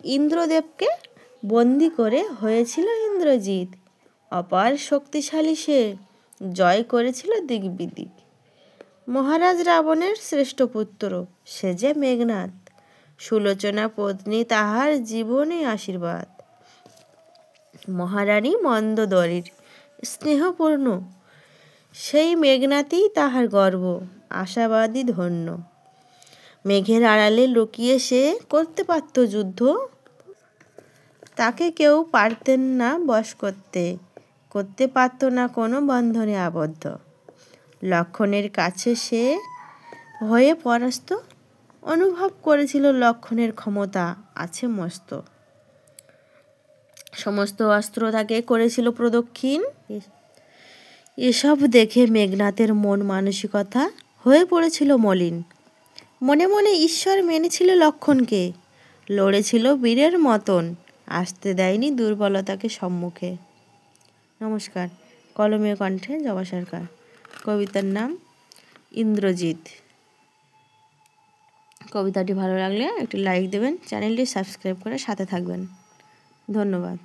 ইন্দ্রদেবকে বন্দি করে হয়েছিল ইন্দ্রজিৎ। অপার শক্তিশালী সে, জয় করেছিল দিক বিদিক। মহারাজ রাবণের শ্রেষ্ঠ পুত্র সে যে মেঘনাদ, সুলোচনা পত্নী তাহার জীবনে আশীর্বাদ। মহারানী মন্দোদরীর স্নেহপূর্ণ, সেই মেঘনাথই তাহার গর্ব, আশাবাদী ধন্য। মেঘের আড়ালে লুকিয়ে সে করতে পারত যুদ্ধ, তাকে কেউ পারতেন না বশ করতে পারত না কোনো বন্ধনে আবদ্ধ। লক্ষ্মণের কাছে সে হয়ে পরাস্ত, অনুভব করেছিল লক্ষ্মণের ক্ষমতা আছে মস্ত। সমস্ত অস্ত্র তাকে করেছিল প্রদক্ষিণ। এসব দেখে মেঘনাথের মন মানসিকতা হয়ে পড়েছিল মলিন। মনে মনে ঈশ্বর মেনেছিল লক্ষ্মণকে, লড়েছিল বীরের মতন, আসতে দেয়নি দুর্বলতাকে সম্মুখে। নমস্কার। কলমের কণ্ঠে জবা সরকার। কবিতার নাম ইন্দ্রজিৎ। কবিতাটি ভালো লাগলে একটি লাইক দেবেন, চ্যানেলটি সাবস্ক্রাইব করে সাথে থাকবেন। ধন্যবাদ।